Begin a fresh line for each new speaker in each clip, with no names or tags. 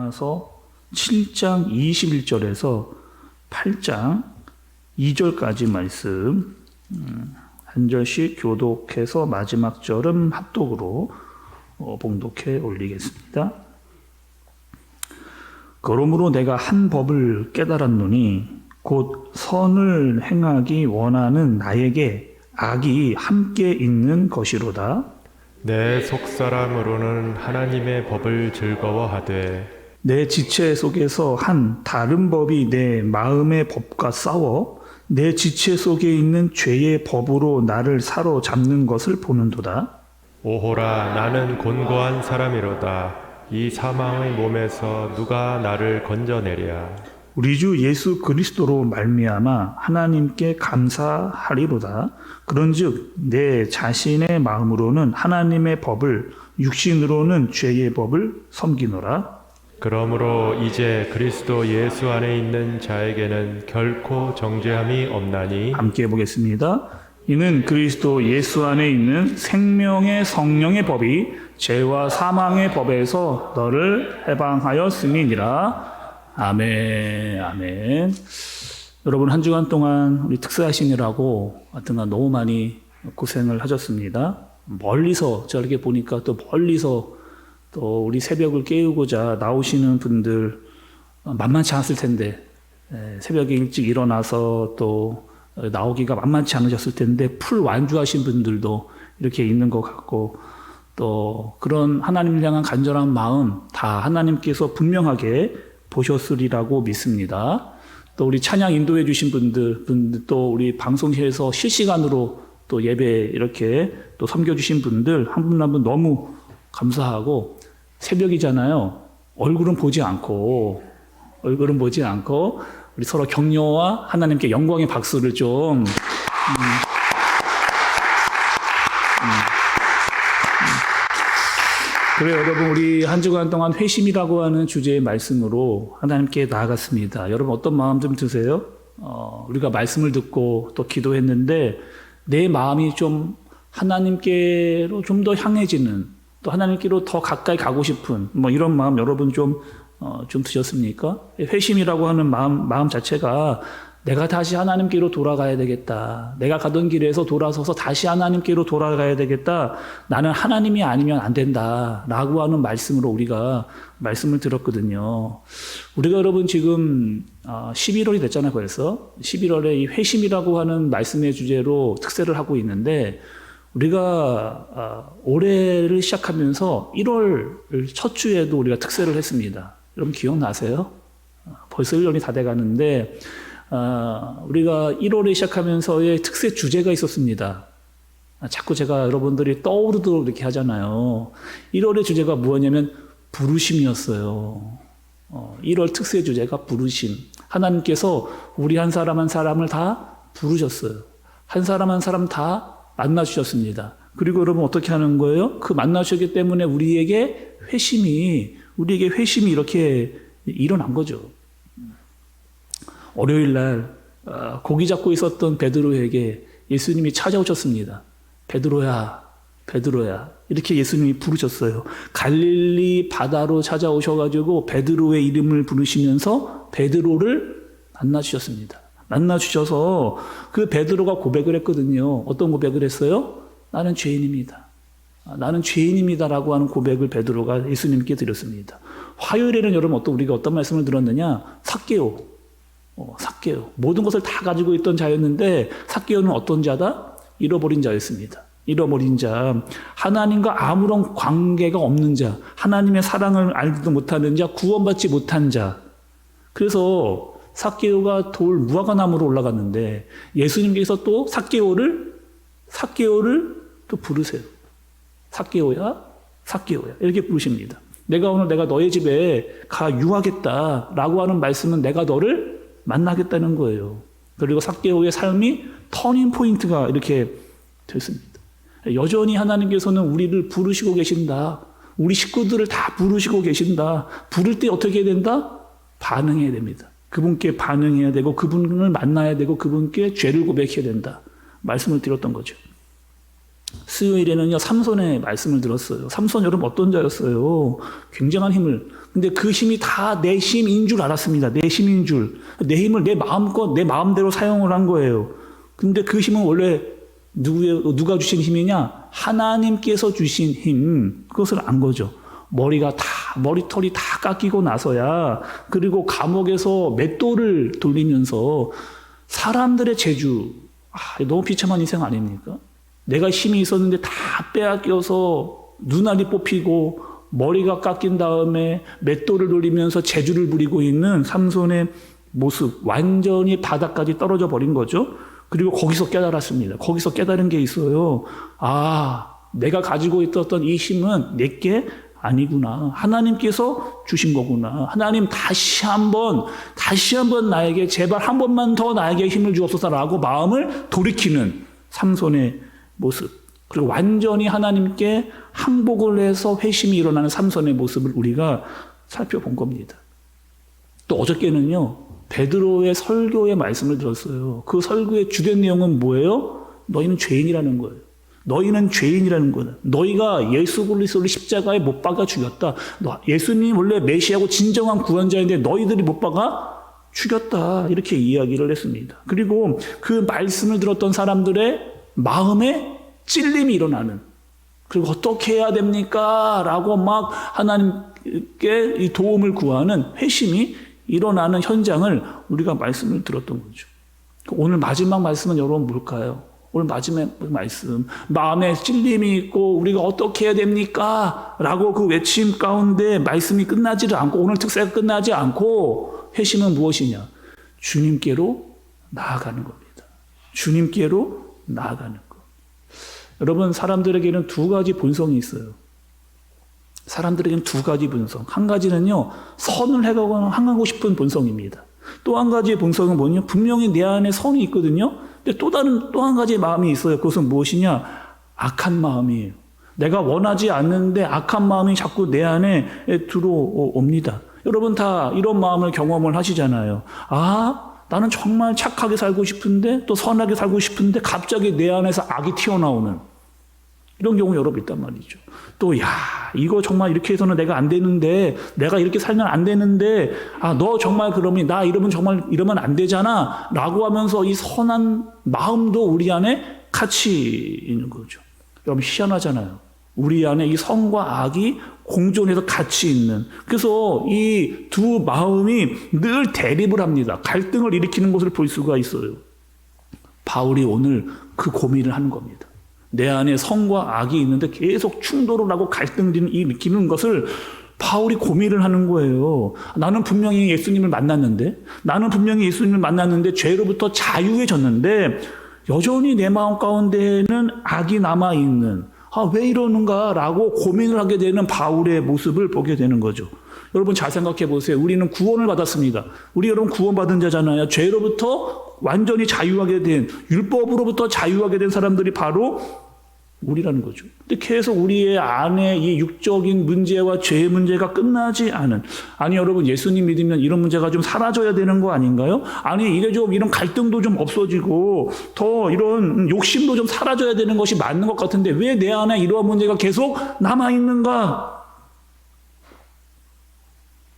로마서 7장 21절에서 8장 2절까지 말씀 한 절씩 교독해서 마지막 절은 합독으로 봉독해 올리겠습니다. 그러므로 내가 한 법을 깨달았노니 곧 선을 행하기 원하는 나에게 악이 함께 있는 것이로다.
내 속사람으로는 하나님의 법을 즐거워하되
내 지체 속에서 한 다른 법이 내 마음의 법과 싸워 내 지체 속에 있는 죄의 법으로 나를 사로잡는 것을 보는도다.
오호라 나는 곤고한 사람이로다. 이 사망의 몸에서 누가 나를 건져내랴.
우리 주 예수 그리스도로 말미암아 하나님께 감사하리로다. 그런즉 내 자신의 마음으로는 하나님의 법을, 육신으로는 죄의 법을 섬기노라.
그러므로 이제 그리스도 예수 안에 있는 자에게는 결코 정죄함이 없나니.
함께 해보겠습니다. 이는 그리스도 예수 안에 있는 생명의 성령의 법이 죄와 사망의 법에서 너를 해방하였음이니라. 아멘, 아멘. 여러분 한 주간 동안 우리 특사하시느라고 하여튼간 너무 많이 고생을 하셨습니다. 멀리서 저렇게 보니까 또 멀리서 또 우리 새벽을 깨우고자 나오시는 분들 만만치 않았을 텐데 새벽에 일찍 일어나서 또 나오기가 만만치 않으셨을 텐데 풀 완주하신 분들도 이렇게 있는 것 같고 또 그런 하나님을 향한 간절한 마음 다 하나님께서 분명하게 보셨으리라고 믿습니다. 또 우리 찬양 인도해 주신 분들 또 우리 방송실에서 실시간으로 또 예배 이렇게 또 섬겨주신 분들 한 분 한 분 너무 감사하고 새벽이잖아요. 얼굴은 보지 않고 우리 서로 격려와 하나님께 영광의 박수를 좀 그래요. 여러분 우리 한 주간 동안 회심이라고 하는 주제의 말씀으로 하나님께 나아갔습니다. 여러분 어떤 마음 좀 드세요? 우리가 말씀을 듣고 또 기도했는데 내 마음이 좀 하나님께로 좀 더 향해지는 또 하나님께로 더 가까이 가고 싶은 뭐 이런 마음 여러분 좀 드셨습니까? 회심이라고 하는 마음 자체가 내가 다시 하나님께로 돌아가야 되겠다. 내가 가던 길에서 돌아서서 다시 하나님께로 돌아가야 되겠다. 나는 하나님이 아니면 안 된다. 라고 하는 말씀으로 우리가 말씀을 들었거든요. 우리가 여러분 지금 11월이 됐잖아요. 벌써 11월에 이 회심이라고 하는 말씀의 주제로 특세를 하고 있는데 우리가 올해를 시작하면서 1월 첫 주에도 우리가 특세를 했습니다. 여러분 기억나세요? 벌써 1년이 다 돼가는데 우리가 1월에 시작하면서의 특세 주제가 있었습니다. 자꾸 제가 여러분들이 떠오르도록 이렇게 하잖아요. 1월의 주제가 뭐냐면 부르심이었어요. 1월 특세 주제가 부르심. 하나님께서 우리 한 사람 한 사람을 다 부르셨어요. 한 사람 한 사람 다 만나주셨습니다. 그리고 여러분 어떻게 하는 거예요? 그 만나주셨기 때문에 우리에게 회심이 이렇게 일어난 거죠. 월요일 날 고기 잡고 있었던 베드로에게 예수님이 찾아오셨습니다. 베드로야 이렇게 예수님이 부르셨어요. 갈릴리 바다로 찾아오셔가지고 베드로의 이름을 부르시면서 베드로를 만나주셨습니다. 만나주셔서 그 베드로가 고백을 했거든요. 어떤 고백을 했어요? 나는 죄인입니다. 나는 죄인입니다라고 하는 고백을 베드로가 예수님께 드렸습니다. 화요일에는 여러분 우리가 어떤 말씀을 들었느냐? 삭개오. 모든 것을 다 가지고 있던 자였는데 삭개오는 어떤 자다? 잃어버린 자였습니다. 잃어버린 자, 하나님과 아무런 관계가 없는 자, 하나님의 사랑을 알지도 못하는 자, 구원받지 못한 자. 그래서 삭개오가 돌 무화과나무로 올라갔는데 예수님께서 또 삭개오를 또 부르세요. 삭개오야 이렇게 부르십니다. 내가 너의 집에 가 유하겠다라고 하는 말씀은 내가 너를 만나겠다는 거예요. 그리고 삭개오의 삶이 터닝 포인트가 이렇게 됐습니다. 여전히 하나님께서는 우리를 부르시고 계신다. 우리 식구들을 다 부르시고 계신다. 부를 때 어떻게 해야 된다? 반응해야 됩니다. 그분께 반응해야 되고 그분을 만나야 되고 그분께 죄를 고백해야 된다. 말씀을 드렸던 거죠. 수요일에는요, 삼손의 말씀을 들었어요. 삼손 여러분 어떤 자였어요? 굉장한 힘을. 근데 그 힘이 다 내 힘인 줄 알았습니다. 내 힘인 줄. 내 힘을 내 마음껏, 내 마음대로 사용을 한 거예요. 근데 그 힘은 원래 누가 주신 힘이냐? 하나님께서 주신 힘. 그것을 안 거죠. 머리털이 다 깎이고 나서야, 그리고 감옥에서 맷돌을 돌리면서 사람들의 재주, 너무 비참한 인생 아닙니까? 내가 힘이 있었는데 다 빼앗겨서 눈알이 뽑히고 머리가 깎인 다음에 맷돌을 돌리면서 재주를 부리고 있는 삼손의 모습, 완전히 바닥까지 떨어져 버린 거죠. 그리고 거기서 깨달았습니다. 거기서 깨달은 게 있어요. 내가 가지고 있었던 이 힘은 내게 아니구나. 하나님께서 주신 거구나. 하나님 다시 한번 나에게 제발 한 번만 더 나에게 힘을 주옵소서라고 마음을 돌이키는 삼손의 모습. 그리고 완전히 하나님께 항복을 해서 회심이 일어나는 삼손의 모습을 우리가 살펴본 겁니다. 또 어저께는요, 베드로의 설교의 말씀을 들었어요. 그 설교의 주된 내용은 뭐예요? 너희는 죄인이라는 거예요. 너희는 죄인이라는 거다. 너희가 예수 그리스도를 십자가에 못 박아 죽였다. 예수님 원래 메시아고 진정한 구원자인데 너희들이 못 박아 죽였다. 이렇게 이야기를 했습니다. 그리고 그 말씀을 들었던 사람들의 마음에 찔림이 일어나는, 그리고 어떻게 해야 됩니까? 라고 막 하나님께 이 도움을 구하는 회심이 일어나는 현장을 우리가 말씀을 들었던 거죠. 오늘 마지막 말씀은 여러분 뭘까요? 오늘 마지막 말씀, 마음에 찔림이 있고 우리가 어떻게 해야 됩니까? 라고 그 외침 가운데 말씀이 끝나지를 않고, 오늘 특세가 끝나지 않고, 회심은 무엇이냐? 주님께로 나아가는 겁니다. 주님께로 나아가는 것. 여러분, 사람들에게는 두 가지 본성이 있어요. 사람들에게는 두 가지 본성. 한 가지는요, 선을 행하고 싶은 본성입니다. 또 한 가지의 본성은 뭐냐? 분명히 내 안에 선이 있거든요. 근데 또 한 가지의 마음이 있어요. 그것은 무엇이냐? 악한 마음이에요. 내가 원하지 않는데 악한 마음이 자꾸 내 안에 들어옵니다. 여러분 다 이런 마음을 경험을 하시잖아요. 나는 정말 착하게 살고 싶은데, 또 선하게 살고 싶은데 갑자기 내 안에서 악이 튀어나오는 이런 경우 여러분 있단 말이죠. 또 이거 정말 이렇게 해서는 내가 안 되는데, 내가 이렇게 살면 안 되는데, 너 정말 그러면 나 이러면 안 되잖아 라고 하면서 이 선한 마음도 우리 안에 같이 있는 거죠. 여러분 희한하잖아요. 우리 안에 이 선과 악이 공존해서 같이 있는, 그래서 이 두 마음이 늘 대립을 합니다. 갈등을 일으키는 것을 볼 수가 있어요. 바울이 오늘 그 고민을 하는 겁니다. 내 안에 선과 악이 있는데 계속 충돌을 하고 갈등을 일으키는 것을 바울이 고민을 하는 거예요. 나는 분명히 예수님을 만났는데 죄로부터 자유해졌는데 여전히 내 마음 가운데에는 악이 남아있는, 왜 이러는가 라고 고민을 하게 되는 바울의 모습을 보게 되는 거죠. 여러분 잘 생각해 보세요. 우리는 구원을 받았습니다. 여러분 구원받은 자잖아요. 죄로부터 완전히 자유하게 된, 율법으로부터 자유하게 된 사람들이 바로 우리라는 거죠. 근데 계속 우리의 안에 이 육적인 문제와 죄의 문제가 끝나지 않은, 여러분 예수님 믿으면 이런 문제가 좀 사라져야 되는 거 아닌가요? 이게 좀 이런 갈등도 좀 없어지고 더 이런 욕심도 좀 사라져야 되는 것이 맞는 것 같은데 왜 내 안에 이러한 문제가 계속 남아있는가?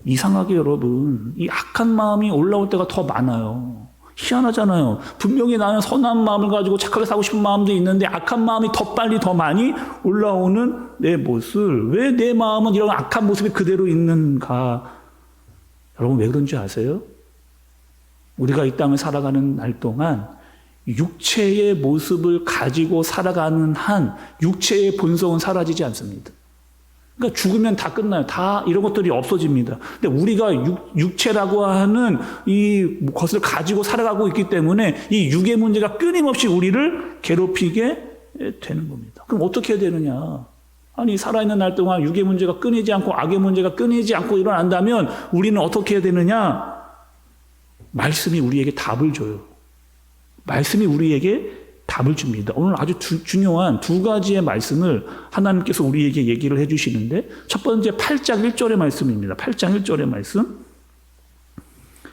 이상하게 여러분, 이 악한 마음이 올라올 때가 더 많아요. 희한하잖아요. 분명히 나는 선한 마음을 가지고 착하게 살고 싶은 마음도 있는데 악한 마음이 더 빨리 더 많이 올라오는 내 모습. 왜 내 마음은 이런 악한 모습이 그대로 있는가? 여러분 왜 그런지 아세요? 우리가 이 땅을 살아가는 날 동안 육체의 모습을 가지고 살아가는 한 육체의 본성은 사라지지 않습니다. 그러니까 죽으면 다 끝나요. 다 이런 것들이 없어집니다. 근데 우리가 육체라고 하는 이 것을 가지고 살아가고 있기 때문에 이 육의 문제가 끊임없이 우리를 괴롭히게 되는 겁니다. 그럼 어떻게 해야 되느냐? 살아있는 날 동안 육의 문제가 끊이지 않고 악의 문제가 끊이지 않고 일어난다면 우리는 어떻게 해야 되느냐? 말씀이 우리에게 답을 줘요. 말씀이 우리에게 답을 줍니다. 오늘 아주 중요한 두 가지의 말씀을 하나님께서 우리에게 얘기를 해주시는데, 첫 번째 8장 1절의 말씀입니다. 8장 1절의 말씀.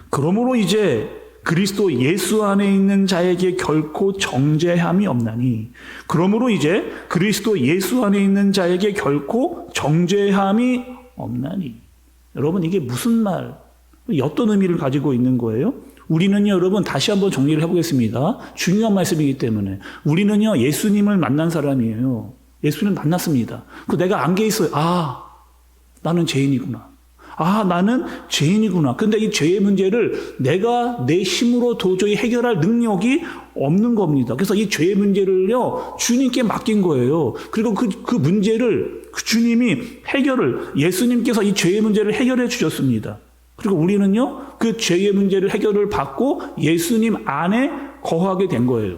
그러므로 이제 그리스도 예수 안에 있는 자에게 결코 정죄함이 없나니. 그러므로 이제 그리스도 예수 안에 있는 자에게 결코 정죄함이 없나니. 여러분, 이게 무슨 말, 어떤 의미를 가지고 있는 거예요? 우리는요, 여러분, 다시 한번 정리를 해보겠습니다. 중요한 말씀이기 때문에. 우리는요, 예수님을 만난 사람이에요. 예수님을 만났습니다. 그 내가 안개 있어요. 아, 나는 죄인이구나. 아, 나는 죄인이구나. 근데 이 죄의 문제를 내가 내 힘으로 도저히 해결할 능력이 없는 겁니다. 그래서 이 죄의 문제를요, 주님께 맡긴 거예요. 그리고 그 문제를 주님이 예수님께서 이 죄의 문제를 해결해 주셨습니다. 그리고 우리는요, 그 죄의 문제를 해결을 받고 예수님 안에 거하게 된 거예요.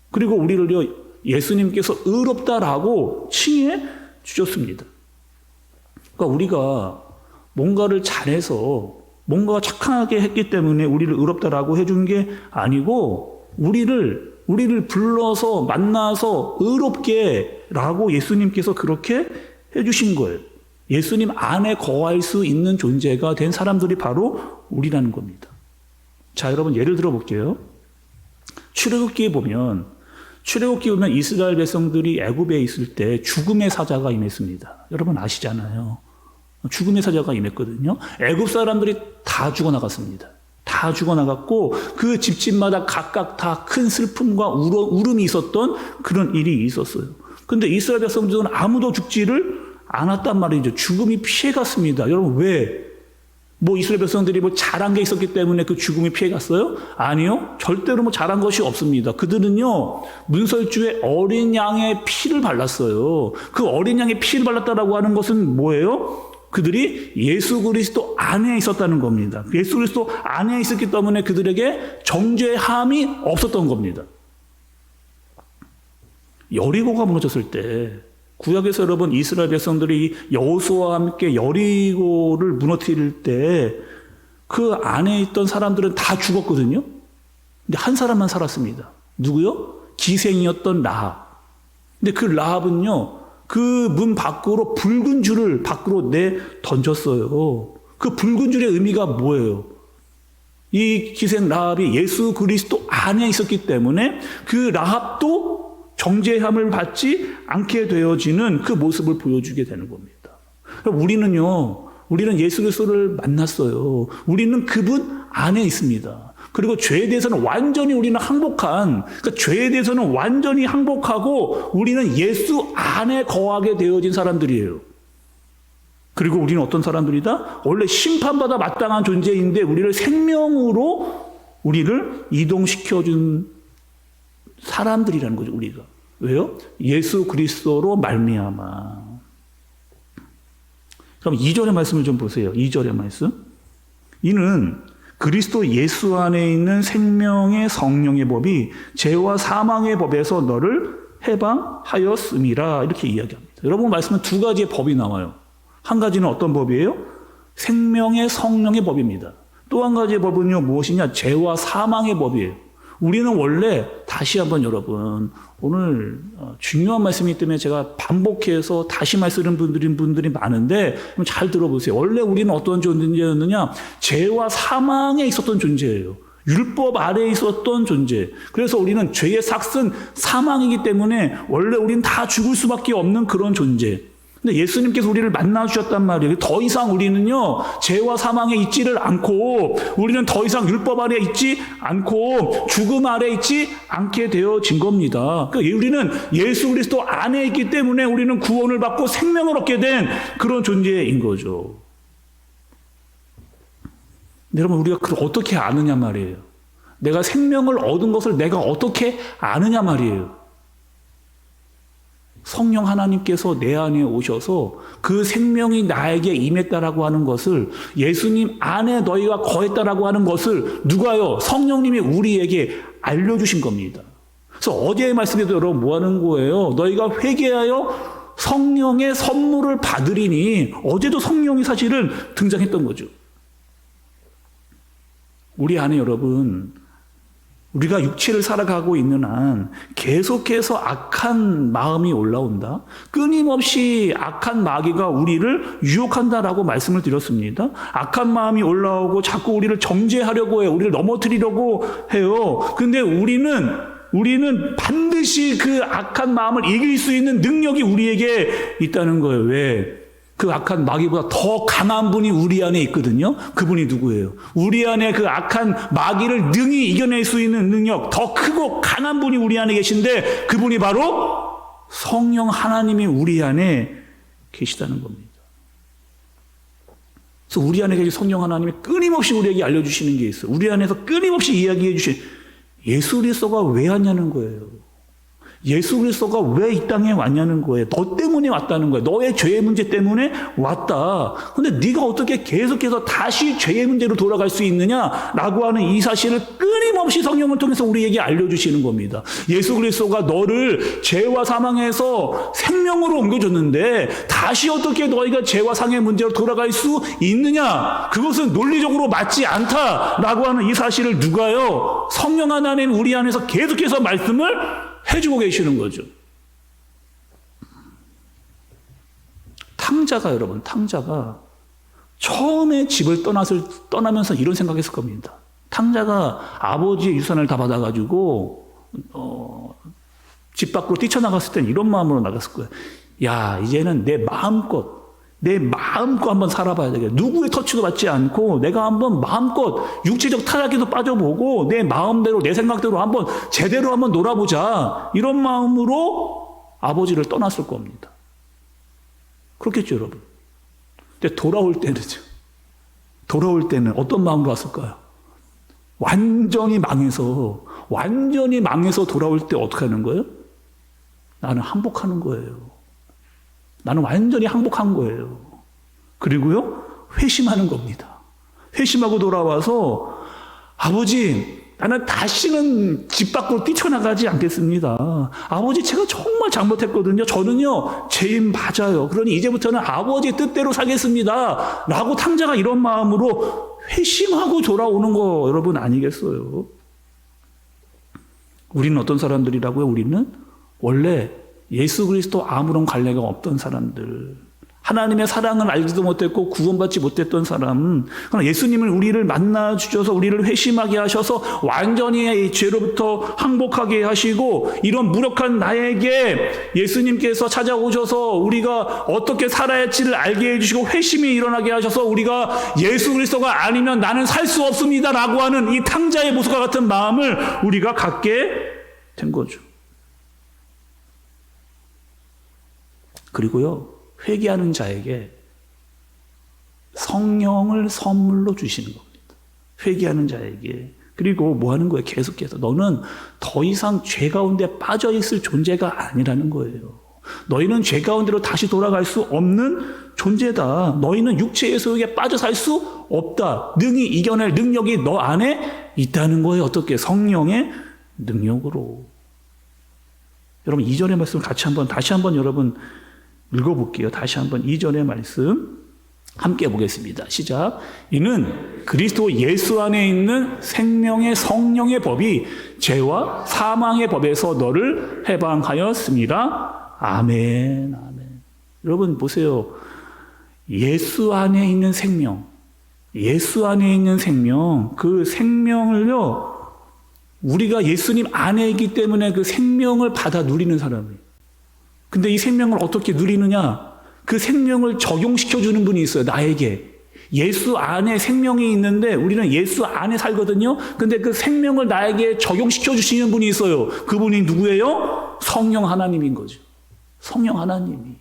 그리고 우리를요, 예수님께서 의롭다라고 칭해 주셨습니다. 그러니까 우리가 뭔가를 잘해서 뭔가 착하게 했기 때문에 우리를 의롭다라고 해준 게 아니고 우리를 불러서 만나서 의롭게라고 예수님께서 그렇게 해주신 거예요. 예수님 안에 거할 수 있는 존재가 된 사람들이 바로 우리라는 겁니다. 자, 여러분 예를 들어 볼게요. 출애굽기에 보면 이스라엘 백성들이 애굽에 있을 때 죽음의 사자가 임했습니다. 여러분 아시잖아요. 죽음의 사자가 임했거든요. 애굽 사람들이 다 죽어나갔습니다. 다 죽어나갔고 그 집집마다 각각 다 큰 슬픔과 울음이 있었던 그런 일이 있었어요. 근데 이스라엘 백성들은 아무도 죽지를 않았단 말이죠. 죽음이 피해갔습니다. 여러분 왜? 이스라엘 백성들이 잘한 게 있었기 때문에 그 죽음이 피해갔어요? 아니요. 절대로 잘한 것이 없습니다. 그들은요, 문설주에 어린 양의 피를 발랐어요. 그 어린 양의 피를 발랐다라고 하는 것은 뭐예요? 그들이 예수 그리스도 안에 있었다는 겁니다. 예수 그리스도 안에 있었기 때문에 그들에게 정죄함이 없었던 겁니다. 여리고가 무너졌을 때, 구약에서 여러분 이스라엘 백성들이 여호수아와 함께 여리고를 무너뜨릴 때 그 안에 있던 사람들은 다 죽었거든요. 근데 한 사람만 살았습니다. 누구요? 기생이었던 라합. 근데 그 라합은요, 그 문 밖으로 붉은 줄을 밖으로 던졌어요. 그 붉은 줄의 의미가 뭐예요? 이 기생 라합이 예수 그리스도 안에 있었기 때문에 그 라합도 정죄함을 받지 않게 되어지는 그 모습을 보여주게 되는 겁니다. 우리는 예수 그리스도를 만났어요. 우리는 그분 안에 있습니다. 그리고 죄에 대해서는 완전히 우리는 죄에 대해서는 완전히 항복하고 우리는 예수 안에 거하게 되어진 사람들이에요. 그리고 우리는 어떤 사람들이다? 원래 심판받아 마땅한 존재인데 우리를 생명으로 우리를 이동시켜준 사람들이라는 거죠, 우리가. 왜요? 예수 그리스도로 말미암아. 그럼 2절의 말씀을 좀 보세요. 2절의 말씀. 이는 그리스도 예수 안에 있는 생명의 성령의 법이 죄와 사망의 법에서 너를 해방하였음이라 이렇게 이야기합니다. 여러분 말씀은 두 가지의 법이 나와요. 한 가지는 어떤 법이에요? 생명의 성령의 법입니다. 또 한 가지의 법은요, 무엇이냐? 죄와 사망의 법이에요. 우리는 원래 다시 한번 여러분, 오늘 중요한 말씀이기 때문에 제가 반복해서 다시 말씀드리는 분들이 많은데 잘 들어보세요. 원래 우리는 어떤 존재였느냐? 죄와 사망에 있었던 존재예요. 율법 아래에 있었던 존재. 그래서 우리는 죄의 삭은 사망이기 때문에 원래 우리는 다 죽을 수밖에 없는 그런 존재. 근데 예수님께서 우리를 만나주셨단 말이에요. 더 이상 우리는요, 죄와 사망에 있지를 않고, 우리는 더 이상 율법 아래에 있지 않고, 죽음 아래에 있지 않게 되어진 겁니다. 그러니까 우리는 예수 그리스도 안에 있기 때문에 우리는 구원을 받고 생명을 얻게 된 그런 존재인 거죠. 여러분, 우리가 그걸 어떻게 아느냐 말이에요. 내가 생명을 얻은 것을 내가 어떻게 아느냐 말이에요. 성령 하나님께서 내 안에 오셔서 그 생명이 나에게 임했다라고 하는 것을, 예수님 안에 너희가 거했다라고 하는 것을 누가요? 성령님이 우리에게 알려주신 겁니다. 그래서 어제의 말씀에도 여러분 뭐 하는 거예요? 너희가 회개하여 성령의 선물을 받으리니, 어제도 성령이 사실은 등장했던 거죠. 우리 안에 여러분, 우리가 육체를 살아가고 있는 한 계속해서 악한 마음이 올라온다. 끊임없이 악한 마귀가 우리를 유혹한다라고 말씀을 드렸습니다. 악한 마음이 올라오고 자꾸 우리를 정죄하려고 해요. 우리를 넘어뜨리려고 해요. 근데 우리는 반드시 그 악한 마음을 이길 수 있는 능력이 우리에게 있다는 거예요. 왜? 그 악한 마귀보다 더 강한 분이 우리 안에 있거든요. 그분이 누구예요? 우리 안에 그 악한 마귀를 능히 이겨낼 수 있는 능력, 더 크고 강한 분이 우리 안에 계신데 그분이 바로 성령 하나님이 우리 안에 계시다는 겁니다. 그래서 우리 안에 계신 성령 하나님이 끊임없이 우리에게 알려주시는 게 있어요. 우리 안에서 끊임없이 이야기해 주신 예수 그리스도가 왜 왔냐는 거예요. 예수 그리스도가 왜 이 땅에 왔냐는 거예요. 너 때문에 왔다는 거예요. 너의 죄의 문제 때문에 왔다. 근데 네가 어떻게 계속해서 다시 죄의 문제로 돌아갈 수 있느냐라고 하는 이 사실을 끊임없이 성령을 통해서 우리에게 알려주시는 겁니다. 예수 그리스도가 너를 죄와 사망에서 생명으로 옮겨줬는데 다시 어떻게 너희가 죄와 상의 문제로 돌아갈 수 있느냐? 그것은 논리적으로 맞지 않다라고 하는 이 사실을 누가요? 성령 하나님 우리 안에서 계속해서 말씀을 해주고 계시는 거죠. 여러분, 탕자가 처음에 집을 떠나면서 이런 생각했을 겁니다. 탕자가 아버지의 유산을 다 받아가지고, 집 밖으로 뛰쳐나갔을 땐 이런 마음으로 나갔을 거예요. 야, 이제는 내 마음껏 한번 살아봐야 되겠다. 누구의 터치도 받지 않고 내가 한번 마음껏 육체적 타락에도 빠져보고 내 마음대로 내 생각대로 한번 제대로 한번 놀아보자. 이런 마음으로 아버지를 떠났을 겁니다. 그렇겠죠, 여러분. 근데 돌아올 때는 어떤 마음으로 왔을까요? 완전히 망해서 돌아올 때 어떻게 하는 거예요? 나는 항복하는 거예요. 나는 완전히 항복한 거예요. 그리고요, 회심하는 겁니다. 회심하고 돌아와서 아버지, 나는 다시는 집 밖으로 뛰쳐나가지 않겠습니다. 아버지, 제가 정말 잘못했거든요. 저는요, 죄인 맞아요. 그러니 이제부터는 아버지의 뜻대로 살겠습니다. 라고 탕자가 이런 마음으로 회심하고 돌아오는 거 여러분 아니겠어요? 우리는 어떤 사람들이라고요? 우리는 원래 예수 그리스도 아무런 관계가 없던 사람들, 하나님의 사랑을 알지도 못했고 구원받지 못했던 사람, 그러나 예수님을 우리를 만나 주셔서 우리를 회심하게 하셔서 완전히 죄로부터 항복하게 하시고 이런 무력한 나에게 예수님께서 찾아오셔서 우리가 어떻게 살아야 할지를 알게 해주시고 회심이 일어나게 하셔서 우리가 예수 그리스도가 아니면 나는 살 수 없습니다 라고 하는 이 탕자의 모습과 같은 마음을 우리가 갖게 된 거죠. 그리고요, 회개하는 자에게 성령을 선물로 주시는 겁니다. 회개하는 자에게. 그리고 뭐 하는 거예요? 계속해서. 너는 더 이상 죄 가운데 빠져 있을 존재가 아니라는 거예요. 너희는 죄 가운데로 다시 돌아갈 수 없는 존재다. 너희는 육체의 소욕에 빠져 살 수 없다. 능히 이겨낼 능력이 너 안에 있다는 거예요. 어떻게? 성령의 능력으로. 여러분, 2절의 말씀을 다시 한번 여러분 읽어볼게요. 다시 한번 2절의 말씀 함께 보겠습니다. 시작. 이는 그리스도 예수 안에 있는 생명의 성령의 법이 죄와 사망의 법에서 너를 해방하였습니다. 아멘. 아멘. 여러분 보세요. 예수 안에 있는 생명, 그 생명을요, 우리가 예수님 안에 있기 때문에 그 생명을 받아 누리는 사람이에요. 근데 이 생명을 어떻게 누리느냐? 그 생명을 적용시켜주는 분이 있어요, 나에게. 예수 안에 생명이 있는데 우리는 예수 안에 살거든요. 근데 그 생명을 나에게 적용시켜주시는 분이 있어요. 그분이 누구예요? 성령 하나님인 거죠. 성령 하나님이.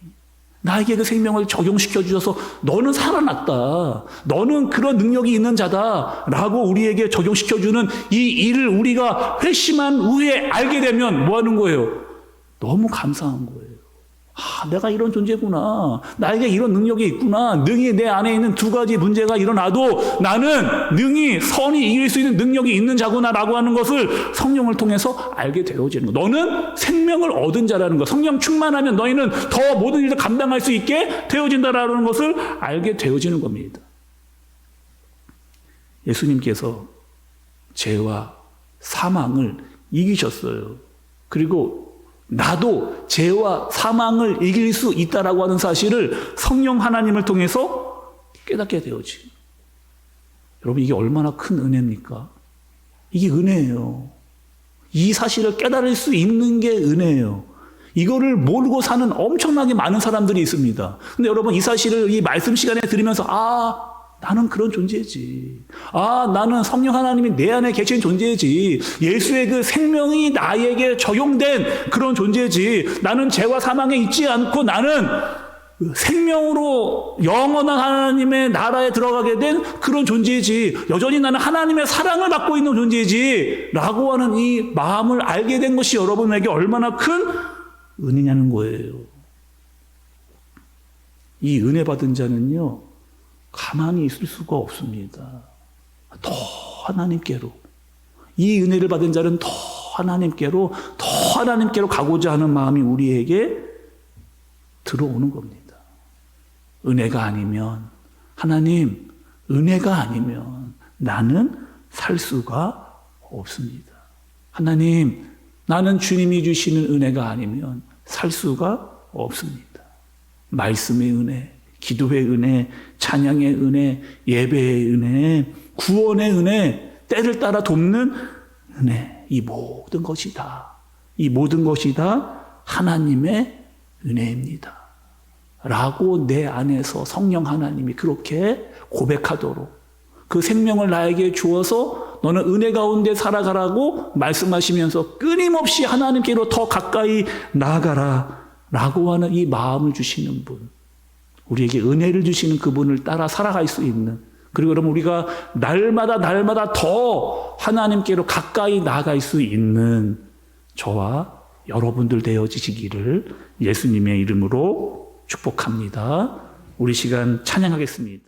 나에게 그 생명을 적용시켜 주셔서 너는 살아났다. 너는 그런 능력이 있는 자다. 라고 우리에게 적용시켜주는 이 일을 우리가 회심한 후에 알게 되면 뭐 하는 거예요? 너무 감사한 거예요. 내가 이런 존재구나. 나에게 이런 능력이 있구나. 능히 내 안에 있는 두 가지 문제가 일어나도 나는 능히 선이 이길 수 있는 능력이 있는 자구나라고 하는 것을 성령을 통해서 알게 되어지는 거. 너는 생명을 얻은 자라는 거. 성령 충만하면 너희는 더 모든 일을 감당할 수 있게 되어진다라는 것을 알게 되어지는 겁니다. 예수님께서 죄와 사망을 이기셨어요. 그리고 나도 죄와 사망을 이길 수 있다라고 하는 사실을 성령 하나님을 통해서 깨닫게 되어지. 여러분, 이게 얼마나 큰 은혜입니까? 이게 은혜예요. 이 사실을 깨달을 수 있는 게 은혜예요. 이거를 모르고 사는 엄청나게 많은 사람들이 있습니다. 근데 여러분, 이 사실을 이 말씀 시간에 들으면서 나는 그런 존재지. 나는 성령 하나님이 내 안에 계신 존재지. 예수의 그 생명이 나에게 적용된 그런 존재지. 나는 죄와 사망에 있지 않고 나는 생명으로 영원한 하나님의 나라에 들어가게 된 그런 존재지. 여전히 나는 하나님의 사랑을 받고 있는 존재지. 라고 하는 이 마음을 알게 된 것이 여러분에게 얼마나 큰 은혜냐는 거예요. 이 은혜 받은 자는요, 가만히 있을 수가 없습니다. 더 하나님께로. 이 은혜를 받은 자는 더 하나님께로 가고자 하는 마음이 우리에게 들어오는 겁니다. 은혜가 아니면, 하나님, 은혜가 아니면 나는 살 수가 없습니다. 하나님, 나는 주님이 주시는 은혜가 아니면 살 수가 없습니다. 말씀의 은혜, 기도의 은혜, 찬양의 은혜, 예배의 은혜, 구원의 은혜, 때를 따라 돕는 은혜, 이 모든 것이 다 하나님의 은혜입니다. 라고 내 안에서 성령 하나님이 그렇게 고백하도록, 그 생명을 나에게 주어서 너는 은혜 가운데 살아가라고 말씀하시면서 끊임없이 하나님께로 더 가까이 나아가라 라고 하는 이 마음을 주시는 분, 우리에게 은혜를 주시는 그분을 따라 살아갈 수 있는, 그리고 여러분, 우리가 날마다 더 하나님께로 가까이 나아갈 수 있는 저와 여러분들 되어지시기를 예수님의 이름으로 축복합니다. 우리 시간 찬양하겠습니다.